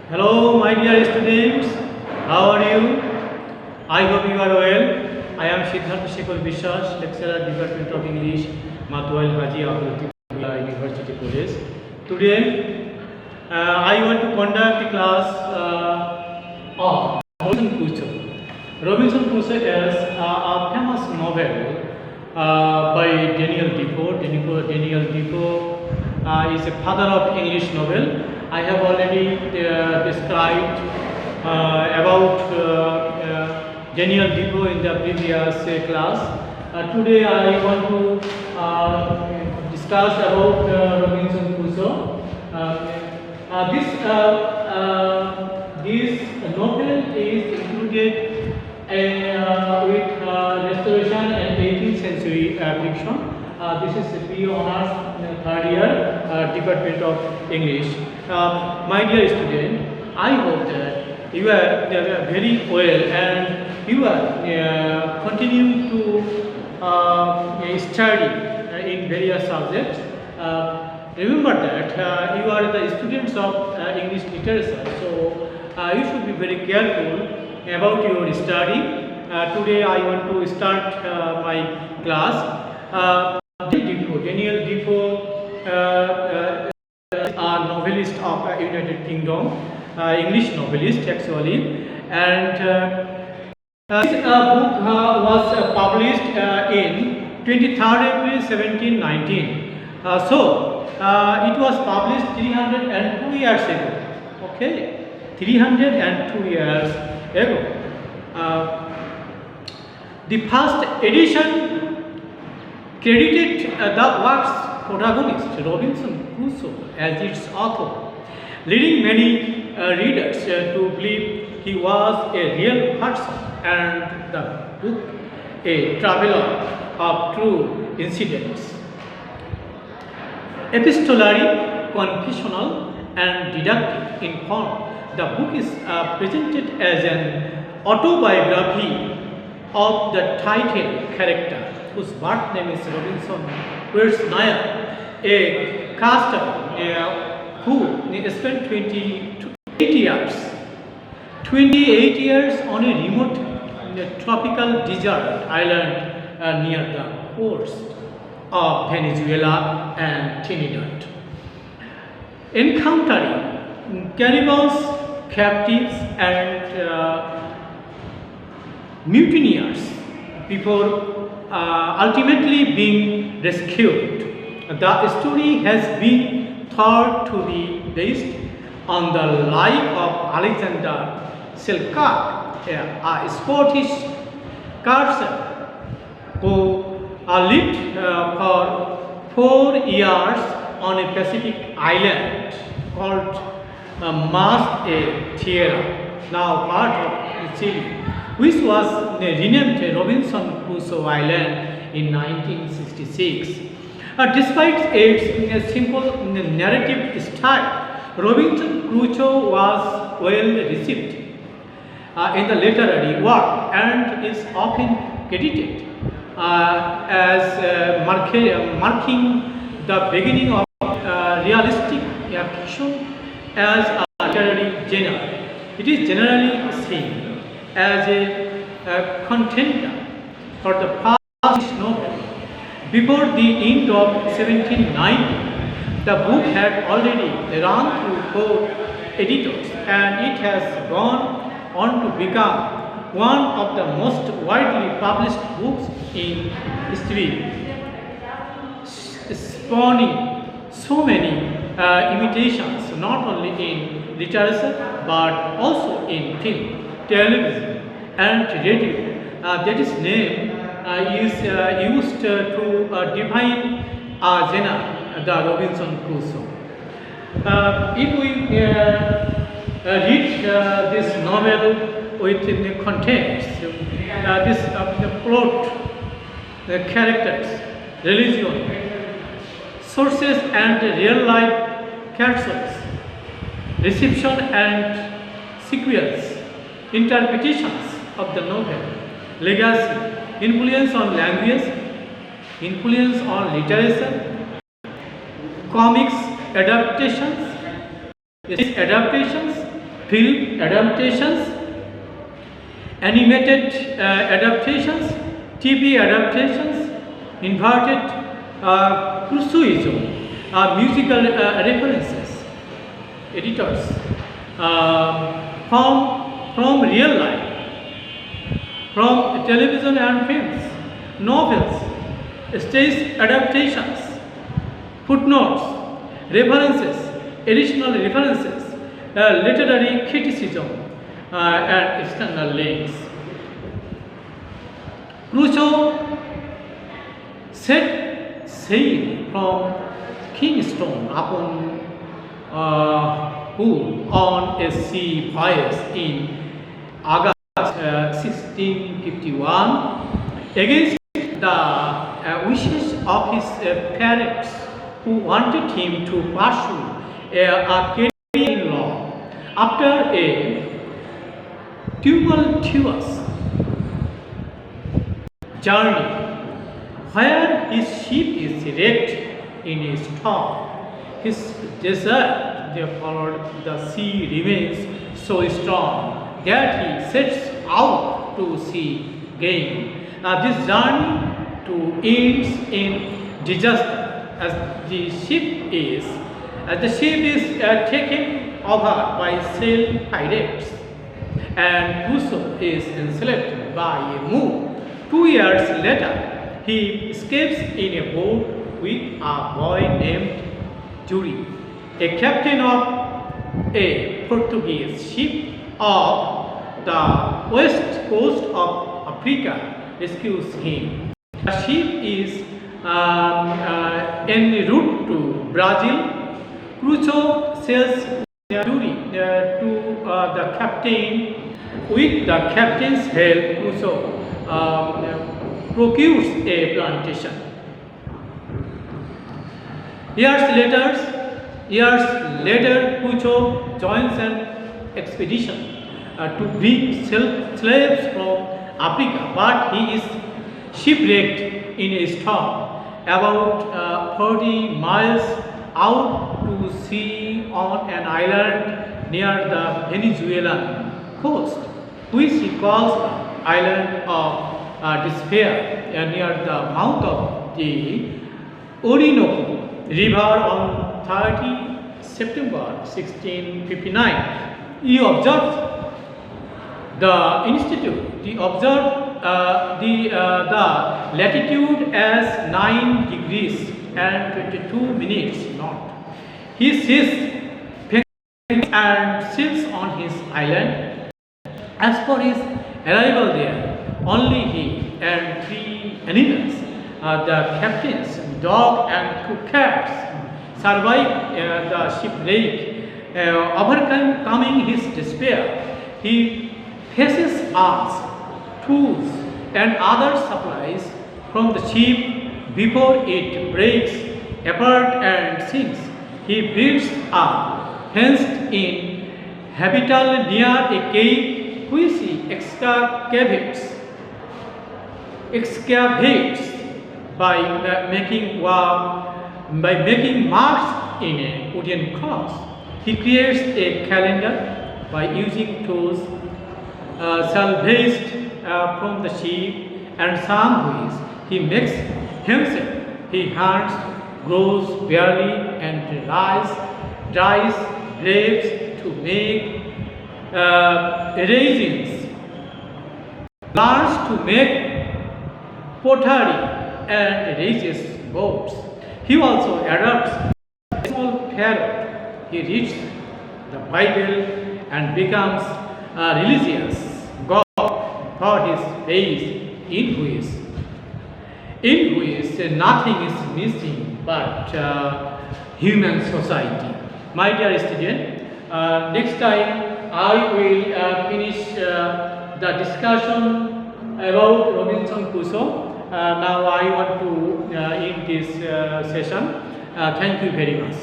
Hello, my dear students. How are you? I hope you are well. I am Siddharth Shekhar Bishwas, lecturer, Department of English, Matwal Haji Abdul University College. Today, I want to conduct a class of Robinson Crusoe. Robinson Crusoe is a famous novel by Daniel Defoe. Daniel Defoe is a father of English novel. I have already described about Daniel Defoe in the previous class. Today I want to discuss about Robinson Crusoe. This novel is included with Restoration and 18th century fiction. This is PU Honors third year, Department of English. My dear student, I hope that you are very well and you are continuing to study in various subjects. Remember that you are the students of English literature, so you should be very careful about your study. Today I want to start my class. Daniel Defoe is a novelist of United Kingdom, English novelist actually, and this book was published in 23rd April 1719. It was published 302 years ago. Okay, 302 years ago. The first edition credited the work's protagonist Robinson Crusoe as its author, leading many readers to believe he was a real person and the book a traveler of true incidents. Epistolary, confessional, and didactic in form, the book is presented as an autobiography of the title character, whose birth name is Robinson Crusoe, a castaway who spent 28 years on a remote tropical desert island near the coast of Venezuela and Trinidad, encountering cannibals, captives, and mutineers before ultimately being rescued. The story has been thought to be based on the life of Alexander Selkirk, a Scottish courtier who lived for 4 years on a Pacific island called Mas a Tierra, now part of Chile, which was renamed Robinson Crusoe Island in 1966. Despite its simple narrative style, Robinson Crusoe was well received in the literary world and is often credited as marking the beginning of realistic fiction as a literary genre. It is generally seen as a contender for the past novel. Before the end of 1790, the book had already run through 4 editors and it has gone on to become one of the most widely published books in history, spawning so many imitations not only in literature but also in film, television, and radio. That is name is used to define a genre, the Robinson Crusoe. If we read this novel within the context, the plot, the characters, religion, sources and real life characters, reception and sequels, interpretations of the novel, legacy, influence on language, influence on literature, comics adaptations, film adaptations, animated adaptations, TV adaptations, inverted crusoism, musical references, editors, from real life, from television and films, novels, stage adaptations, footnotes, references, additional references, literary criticism, and external links. Crusoe set sail from Kingston upon Hull on a sea voyage in August 1651 against the wishes of his parents, who wanted him to pursue a career in law. After a tumultuous journey, where his ship is wrecked in a storm, his desire, therefore, the sea remains so strong that he sets out to sea again. This journey to ends in disaster, as the ship is taken over by sail pirates, and Crusoe is enslaved by a moon. 2 years later, he escapes in a boat with a boy named Jury, a captain of a Portuguese ship of the west coast of Africa, rescues him. The ship is en route to Brazil. Crusoe sails Jury to the captain. With the captain's help, Crusoe procures a plantation. Years later, Crusoe joins an expedition to bring slaves from Africa, but he is shipwrecked in a storm about 40 miles out to sea on an island near the Venezuelan coast, which he calls the Island of Despair, near the mouth of the Orinoco River on 30 September 1659. He observed the latitude as 9 degrees and 22 minutes north. He sees penguins and seals on his island. As for his arrival there, only he and 3 animals, the captain's dog and 2 cats, survived the shipwreck. Overcoming his despair, he faces arms, tools, and other supplies from the ship before it breaks apart and sinks. He builds a fenced-in habitat near a cave which he excavates by making marks in a wooden cross. He creates a calendar by using tools salvaged from the ship, and some ways he makes himself. He hunts, grows barley, and dries grapes to make raisins, learns to make pottery, and raises goats. He also adopts a small parrot. He reads the Bible and becomes a religious God for his faith, in which nothing is missing but human society. My dear student, next time I will finish the discussion about Robinson Crusoe. Now I want to end this session. Thank you very much.